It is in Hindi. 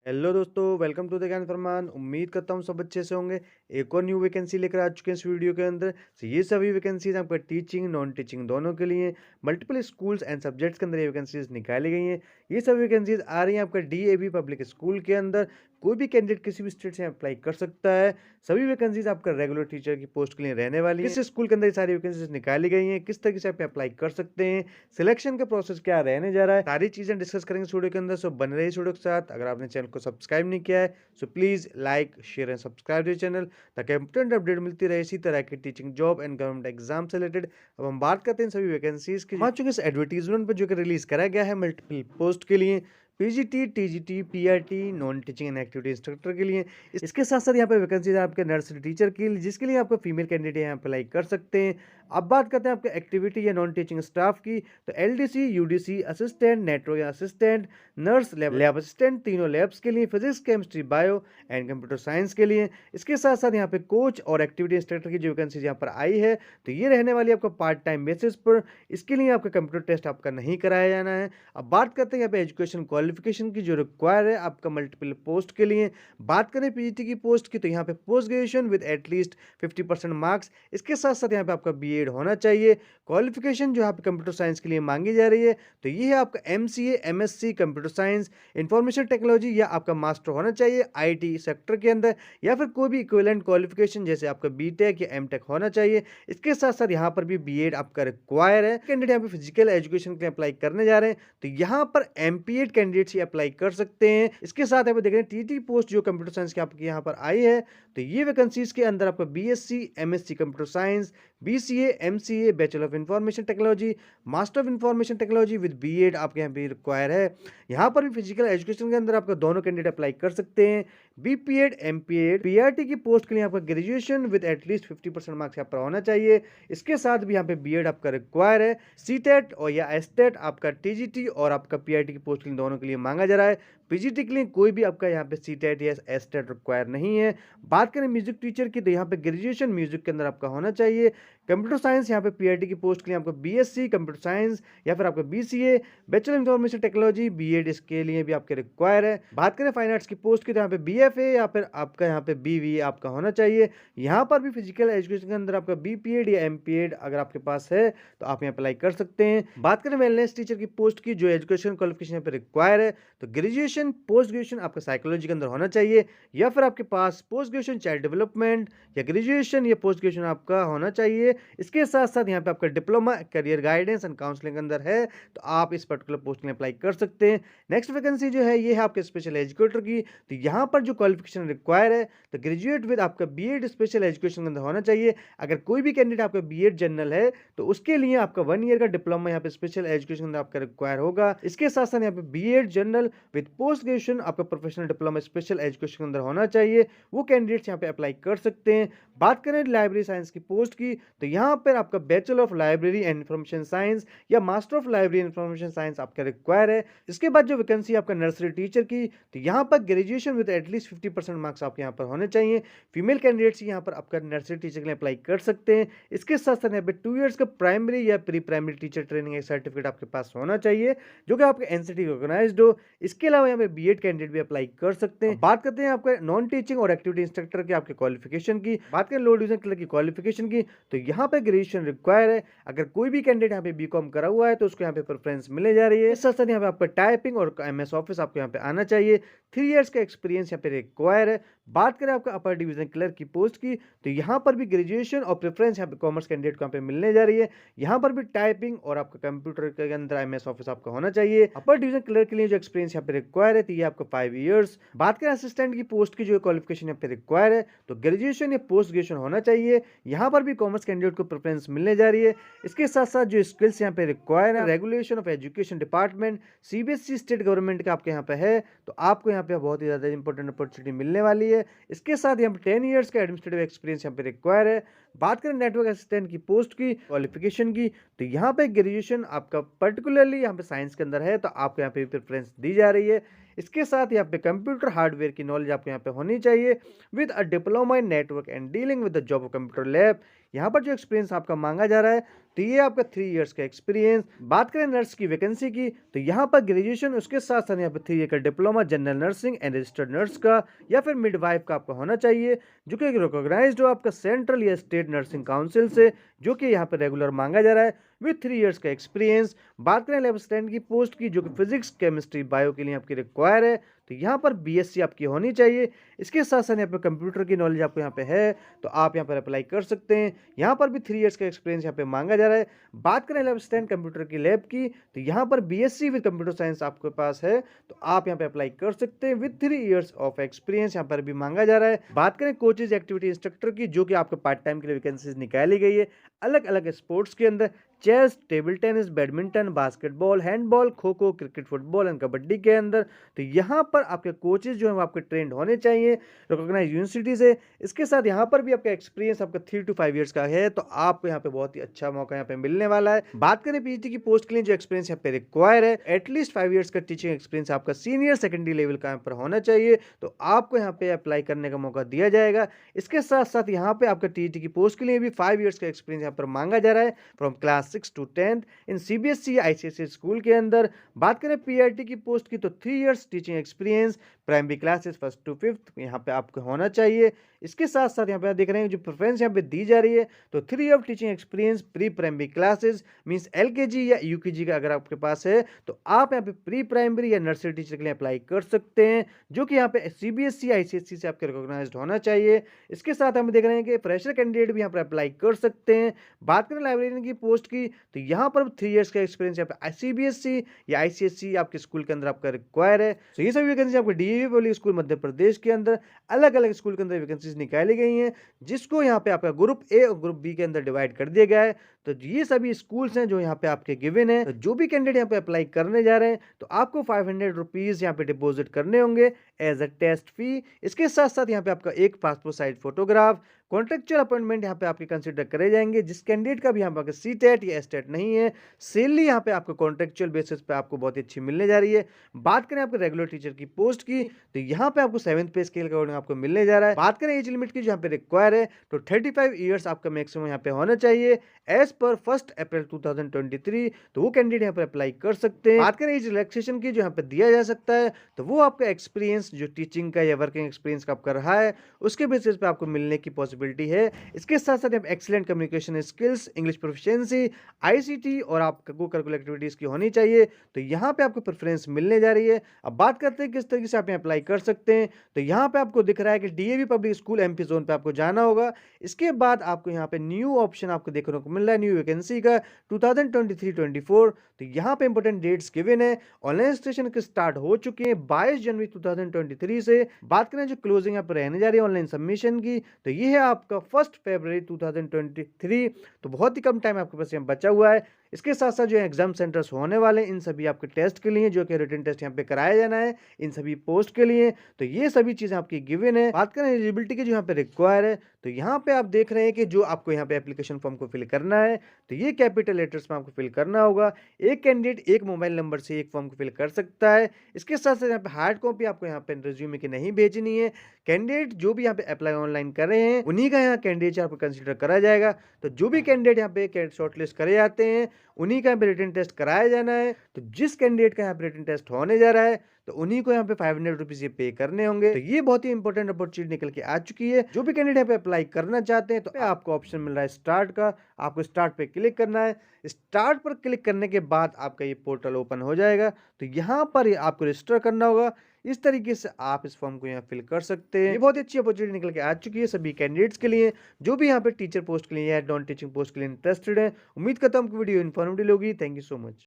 हेलो दोस्तों, वेलकम टू द ज्ञान फरमान। उम्मीद करता हूँ सब अच्छे से होंगे। एक और न्यू वैकेंसी लेकर आ चुके हैं इस वीडियो के अंदर। तो ये सभी वैकेंसीज आपका टीचिंग नॉन टीचिंग दोनों के लिए मल्टीपल स्कूल्स एंड सब्जेक्ट्स के अंदर ये वैकेंसीज निकाली गई हैं। ये सभी वैकेंसीज आ रही हैं आपका डीएवी पब्लिक स्कूल के अंदर। कोई भी कैंडिडेट किसी भी स्टेट से अप्लाई कर सकता है। सभी वैकेंसीज आपका रेगुलर टीचर की पोस्ट के लिए रहने वाली है। किस स्कूल के अंदर ये सारी वैकेंसीज निकाली गई हैं, किस तरीके से आप अप्लाई कर सकते हैं, सिलेक्शन का प्रोसेस क्या रहने जा रहा है, सारी चीजें डिस्कस करेंगे इस वीडियो के अंदर। सो बने रहिए इस वीडियो के साथ। अगर आपने चैनल को सब्सक्राइब नहीं किया है so please like share and subscribe channel, ताकि इंपॉर्टेंट अपडेट मिलती रहे इसी तरह की teaching job and government exam से रिलेटेड। अब हम बात करते हैं सभी वैकेंसीज की। आ चुके इस एडवर्टीजमेंट पर जो कि रिलीज करा गया है मल्टीपल पोस्ट के लिए, PGT, TGT, PRT, non teaching and activity instructor के लिए। इसके साथ साथ यहाँ पे वैकेंसीज आपके नर्सरी टीचर के लिए, जिसके लिए आपको फीमेल कैंडिडेट यहाँ अप्लाई कर सकते हैं। अब बात करते हैं आपके एक्टिविटी या नॉन टीचिंग स्टाफ की। तो LDC, UDC, assistant, network assistant, nurse, lab assistant, तीनों लैब्स के लिए, physics, chemistry, bio and computer science के लिए। इसके साथ साथ यहाँ पे कोच और एक्टिविटी इंस्ट्रक्टर की जो वैकेंसीज यहाँ पर आई है, तो ये रहने वाली आपको पार्ट टाइम बेसिस पर। इसके लिए आपका कंप्यूटर टेस्ट आपका नहीं कराया जाना है। अब बात करते हैं यहाँ पे एजुकेशन क्वालिफिकेशन की जो रिक्वायर है आपका मल्टीपल पोस्ट के लिए। बात करें पीजीटी की पोस्ट की, तो यहाँ पे post graduation with at least 50% marks. इसके साथ साथ यहाँ पे आपका बीएड होना चाहिए। क्वालिफिकेशन जो यहाँ पे कंप्यूटर साइंस के लिए मांगी जा रही है, तो ये है आपका MCA, MSc computer science, information technology, या आपका मास्टर होना चाहिए आईटी सेक्टर के अंदर, या फिर कोई भी इक्विवेलेंट क्वालिफिकेशन जैसे आपका बीटेक या एमटेक होना चाहिए। इसके साथ साथ यहाँ पर भी बीएड आपका रिक्वायर है। कैंडिडेट यहाँ पे फिजिकल एजुकेशन के लिए अप्लाई करने जा रहे हैं, तो यहाँ पर एमपीएड कैंडिडेट्स ही अप्लाई कर सकते हैं। इसके साथ आप देख रहे हैं टीटी पोस्ट जो कंप्यूटर साइंस की आपकी यहाँ पर आई है, तो ये वैकेंसीज के अंदर आपका BSc, MSc computer science, BCA, MCA, bachelor of information technology, master of information technology with BEd आपके यहाँ पे रिक्वायर है। यहाँ पर भी फिजिकल एजुकेशन के अंदर आपका दोनों कैंडिडेट अप्लाई कर सकते हैं। बीपीएड, एमपीएड, पीआरटी की पोस्ट के लिए आपका ग्रेजुएशन विद एटलीस्ट 50% मार्क्स यहाँ पर होना चाहिए। इसके साथ भी यहाँ पे बीएड आपका रिक्वायर है। सीटेट और या एसटेट आपका टीजीटी और आपका पीआरटी की पोस्ट के लिए दोनों के लिए मांगा जा रहा है। पीजीटी के लिए कोई भी आपका यहाँ पे सीटेट या एसटेट रिक्वायर नहीं है। बात करें म्यूजिक टीचर की, तो यहाँ पे ग्रेजुएशन म्यूजिक के अंदर आपका होना चाहिए। कंप्यूटर साइंस यहाँ पे पीआरटी की पोस्ट के लिए आपको बीएससी कंप्यूटर साइंस या फिर आपका BCA, bachelor information technology, BEd इसके लिए भी आपके रिक्वायर है। बात करें फाइन आर्ट्स की पोस्ट की, तो यहाँ पे बीएफए या फिर आपका यहाँ पे बीवी आपका होना चाहिए। यहाँ पर भी फिजिकल एजुकेशन के अंदर आपका बीपीएड या एमपीएड अगर आपके पास है तो आप यहाँ अप्लाई कर सकते हैं। बात करें वेलनेस टीचर की पोस्ट की, जो एजुकेशन क्वालिफिकेशन यहाँ पे रिक्वायर है, तो ग्रेजुएशन, पोस्ट ग्रेजुएशन आपका साइकोलॉजी के अंदर होना चाहिए, या फिर आपके पास पोस्ट ग्रेजुएशन चाइल्ड डेवलपमेंट या ग्रेजुएशन या पोस्ट ग्रेजुएशन आपका होना चाहिए। इसके साथ साथ यहाँ पे आपका diploma career guidance and counselling के अंदर है, तो आप इस पर्टिकुलर पोस्ट में अप्लाई कर सकते हैं। नेक्स्ट वैकेंसी जो है ये है आपके स्पेशल एजुकेटर की। तो यहाँ पर जो क्वालिफिकेशन रिक्वायर है, तो ग्रेजुएट विद आपका बीएड स्पेशल एजुकेशन के अंदर होना चाहिए। अगर कोई भी कैंडिडेट आपका बीएड जनरल है, तो उसके लिए आपका 1 ईयर का डिप्लोमा यहाँ पे स्पेशल एजुकेशन के अंदर आपका रिक्वायर होगा। इसके साथ साथ यहाँ पे BEd general with post graduation आपका प्रोफेशनल डिप्लोमा स्पेशल एजुकेशन के अंदर होना चाहिए। वो कैंडिडेट्स यहाँ पे अप्लाई कर सकते हैं। बात करें लाइब्रेरी साइंस की पोस्ट की, तो यहाँ पर आपका bachelor of library and information science या master of library and information science आपका रिक्वायर है। इसके बाद जो वैकेंसी आपका नर्सरी टीचर की, तो यहाँ पर ग्रेजुएशन विद एटलीस्ट 50% मार्क्स आपके यहाँ पर होने चाहिए। फीमेल कैंडिडेट्स यहाँ पर आपका नर्सरी टीचर के लिए अप्लाई कर सकते हैं। इसके साथ साथ यहाँ पे 2 इयर्स का प्राइमरी या pre primary teacher training certificate आपके पास होना चाहिए, जो कि आपका एनसीटी ऑर्गेनाइज्ड हो। इसके अलावा यहाँ पे बीएड कैंडिडेट भी अप्लाई कर सकते हैं। बात करते हैं आपका नॉन टीचिंग और एक्टिविटी इंस्ट्रक्टर के आपके क्वालिफिकेशन की। बात करें लो डिवीजन क्लर्क की क्वालिफिकेशन की, तो यहाँ पे ग्रेजुएशन रिक्वायर है। अगर कोई भी कैंडिडेट यहाँ पे बीकॉम करा हुआ है तो उसको यहाँ पे प्रेफरेंस मिलने जा रही है। इस साथ साथ यहाँ पे आपका टाइपिंग और एमएस ऑफिस आपको यहाँ पे आना चाहिए। 3 इयर्स का एक्सपीरियंस यहाँ पे रिक्वायर है। बात करें आपका अपर डिवीजन क्लर्क की पोस्ट की, तो यहाँ पर भी ग्रेजुएशन और प्रेफरेंस यहाँ पे कॉमर्स कैंडिडेट को यहाँ पे मिलने जा रही है। यहाँ पर भी टाइपिंग और आपका कंप्यूटर के अंदर एमएस ऑफिस आपका होना चाहिए। अपर डिवीजन क्लर्क के लिए जो एक्सपीरियंस यहाँ पे रिक्वायर है, तो ये आपका 5 इयर्स। बात करें असिस्टेंट की पोस्ट की, जो क्वालिफिकेशन यहाँ पे रिक्वायर है, तो ग्रेजुएशन या पोस्ट ग्रेजुएशन होना चाहिए। यहाँ पर भी कॉमर्स कैंडिडेट को प्रेफरेंस मिलने जा रही है। इसके साथ साथ जो स्किल्स यहाँ पे रिक्वायर है, regulation of education department CBSE state government का आपके यहाँ पे है, तो आपको यहाँ पे बहुत ही ज्यादा इंपॉर्टेंट अपॉर्चुनिटी मिलने वाली है। इसके साथ यहाँ पे 10 इयर्स का एडमिनिस्ट्रेटिव एक्सपीरियंस यहाँ पे रिक्वायर है। बात करें नेटवर्क असिस्टेंट की पोस्ट की क्वालिफिकेशन की, तो यहाँ पे ग्रेजुएशन आपका पर्टिकुलरली यहाँ पे साइंस के अंदर है, तो आपको यहाँ पे प्रेफरेंस दी जा रही है। इसके साथ यहाँ पे कंप्यूटर हार्डवेयर की नॉलेज आपको यहाँ पे होनी चाहिए with a diploma in network and dealing with the job of computer lab. यहाँ पर जो एक्सपीरियंस आपका मांगा जा रहा है तो ये आपका 3 इयर्स का एक्सपीरियंस। बात करें नर्स की वैकेंसी की तो यहाँ पर ग्रेजुएशन उसके साथ साथ यहाँ पर 3 ईयर का diploma general nursing and registered nurse का या फिर मिडवाइफ का आपका होना चाहिए, जो कि रिकॉग्नाइज्ड हो आपका सेंट्रल या स्टेट नर्सिंग काउंसिल से, जो कि यहाँ पर रेगुलर मांगा जा रहा है विथ 3 इयर्स का एक्सपीरियंस। बात करें लैब असिस्टेंट की पोस्ट की, जो कि फिजिक्स केमिस्ट्री बायो के लिए आपकी रिक्वायर है, तो यहाँ पर बीएससी आपकी होनी चाहिए। इसके साथ साथ यहाँ पे कंप्यूटर की नॉलेज आपको यहाँ पे है तो आप यहाँ पर अप्लाई कर सकते हैं। यहाँ पर भी 3 इयर्स का एक्सपीरियंस यहाँ पे मांगा जा रहा है। बात करें लैब असिस्टेंट कंप्यूटर की लैब की तो यहाँ पर बीएससी विद कंप्यूटर साइंस आपके पास है तो आप यहाँ पे अप्लाई कर सकते हैं विद 3 इयर्स ऑफ एक्सपीरियंस, यहाँ पर भी मांगा जा रहा है। बात करें कोचेज एक्टिविटी इंस्ट्रक्टर की, जो कि आपके पार्ट टाइम के लिए वैकेंसीज निकाली गई है अलग अलग स्पोर्ट्स के अंदर, chess, table tennis, badminton, basketball, handball, kho kho, cricket, football and kabaddi के अंदर। तो यहाँ पर आपके कोचेज जो है आपके ट्रेंड होने चाहिए रिकॉग्नाइज यूनिवर्सिटी से। इसके साथ यहाँ पर भी आपका एक्सपीरियंस आपका 3 to 5 इयर्स का है तो आपको यहाँ पे बहुत ही अच्छा मौका यहाँ पे मिलने वाला है। बात करें पीएचडी की पोस्ट के लिए जो एक्सपीरियंस यहाँ पे रिक्वायर है एटलीस्ट 5 इयर्स का टीचिंग एक्सपीरियंस आपका सीनियर सेकेंडरी लेवल का यहाँ पर होना चाहिए तो आपको यहाँ पे अप्लाई करने का मौका दिया जाएगा। इसके साथ साथ यहाँ पे आपका टीईटी की पोस्ट के लिए भी 5 इयर्स का एक्सपीरियंस यहाँ पर मांगा जा रहा है from class 6 to 10th in CBSE ICSE school के अंदर। बात करें पीआरटी की पोस्ट की तो 3 years teaching experience primary classes 1st to 5th यहाँ पे आपको होना चाहिए। इसके साथ साथ यहाँ पे आप देख रहे हैं जो प्रेफरेंस यहाँ पे दी जा रही है तो 3 year of teaching experience pre primary classes means LKG या यूकेजी का अगर आपके पास है तो आप यहाँ पे प्री प्राइमरी या नर्सरी टीचर के लिए अप्लाई कर सकते हैं, जो कि यहाँ पे सीबीएसई आईसीएसई से आपके रिकॉग्नाइज्ड होना चाहिए। इसके साथ हम देख रहे हैं कि फ्रेशर कैंडिडेट भी यहाँ पर अप्लाई कर सकते हैं। बात करें लाइब्रेरियन की पोस्ट की तो यहाँ पर 3 इयर्स का एक्सपीरियंस यहाँ पे सीबीएसई या आईसीएसई आपके स्कूल के अंदर आपका रिक्वायर है। तो ये सभी वैकेंसी आपके DAV public school Madhya Pradesh के अंदर अलग अलग स्कूल के अंदर वैकेंसीज निकाली गई हैं, जिसको यहाँ पे आपका ग्रुप ए और ग्रुप बी के अंदर डिवाइड कर दिया गया है। तो ये सभी स्कूल्स हैं जो यहाँ पे आपके गिवन है। तो जो भी कैंडिडेट यहाँ पे अप्लाई करने जा रहे हैं तो आपको 500 रुपीज यहाँ पे डिपॉजिट करने होंगे एज अ टेस्ट फी। इसके साथ साथ यहाँ पे आपका एक passport size photograph, contractual appointment यहाँ पे आपके कंसिडर करे जाएंगे। जिस कैंडिडेट का भी यहाँ पे सीटेट या एस्टेट नहीं है, सैलरी यहाँ पे आपको कॉन्ट्रेक्चुअल बेसिस पे आपको बहुत ही अच्छी मिलने जा रही है। बात करें आपके रेगुलर टीचर की पोस्ट की तो यहाँ पे आपको 7th पे स्केल का आपको मिलने जा रहा है। बात करें एज लिमिट की जो यहाँ पे रिक्वायर है तो 35 ईयर्स आपका मैक्सिमम यहाँ पे होना चाहिए एज पर 1 अप्रैल 2023। तो वो कैंडिडेट यहाँ पे अप्लाई कर सकते हैं। बात करें एज रिलैक्सेशन की जो यहाँ पे दिया जा सकता है तो वो आपका एक्सपीरियंस जो टीचिंग का या वर्किंग एक्सपीरियंस का आपका रहा है उसके बेसिस पे आपको मिलने की पॉसिबिलिटी है। इसके साथ साथ excellent communication skills, English proficiency, ICT और आपको को करिकुलर एक्टिविटीज की होनी चाहिए तो यहाँ पे आपको प्रेफरेंस मिलने जा रही है। अब बात करते हैं किस तरीके से आप यहाँ अप्लाई कर सकते हैं तो यहाँ पे आपको दिख रहा है कि DAV public school MP zone पे आपको जाना होगा। इसके बाद आपको यहाँ पे न्यू ऑप्शन आपको देखने को मिल रहा है न्यू वैकेंसी का 2023-24। तो यहाँ पे इंपोर्टेंट डेट्स गिवन है। ऑनलाइन रजिस्ट्रेशन के स्टार्ट हो चुके हैं 22 जनवरी 2023 से। बात करें जो क्लोजिंग यहाँ पे रहने जा रही है ऑनलाइन सबमिशन की तो ये है आपका 1 फरवरी 2023। तो बहुत ही कम टाइम आपके पास यहाँ बचा हुआ है। इसके साथ साथ जो एग्जाम सेंटर्स होने वाले इन सभी आपके टेस्ट के लिए जो कि रिटन टेस्ट यहाँ पे कराया जाना है इन सभी पोस्ट के लिए, तो ये सभी चीजें आपकी गिवन है। बात करें एलिजिबिलिटी की जो यहाँ पे रिक्वायर है तो यहाँ पे आप देख रहे हैं कि जो आपको यहाँ पे एप्लीकेशन फॉर्म को फिल करना है तो ये कैपिटल लेटर्स में आपको फिल करना होगा। एक कैंडिडेट एक मोबाइल नंबर से एक फॉर्म को फिल कर सकता है। इसके साथ साथ यहाँ पे हार्ड कॉपी आपको यहाँ पे रिज्यूमे की नहीं भेजनी है। कैंडिडेट जो भी यहाँ पे अप्लाई ऑनलाइन कर रहे हैं उन्हीं का यहाँ कैंडिडेट आपको कंसिडर करा जाएगा। तो जो भी कैंडिडेट यहाँ पे शॉर्टलिस्ट करे जाते हैं उन्हीं का यहाँ पे रिटन टेस्ट कराया जाना है। तो जिस कैंडिडेट का यहाँ पे रिटन टेस्ट होने जा रहा है तो उन्हीं को यहाँ पे 500 रुपीज ये पे करने होंगे। तो ये बहुत ही इंपॉर्टेंट अपॉर्चुनिटी निकल के आ चुकी है। जो भी कैंडिडेट यहाँ पे अप्लाई करना चाहते हैं तो आपको ऑप्शन मिल रहा है स्टार्ट का, आपको स्टार्ट पे क्लिक करना है। स्टार्ट पर क्लिक करने के बाद आपका ये पोर्टल ओपन हो जाएगा। तो यहाँ पर आपको रजिस्टर करना होगा। इस तरीके से आप इस फॉर्म को यहाँ फिल कर सकते हैं। ये बहुत अच्छी अपॉर्चुनिटी निकल के आ चुकी है सभी कैंडिडेट्स के लिए जो भी यहाँ पे टीचर पोस्ट के लिए या नॉन टीचिंग पोस्ट के लिए इंटरेस्टेड है। उम्मीद करता हूँ आपको वीडियो इन्फॉर्मेटिव होगी। Thank you so much.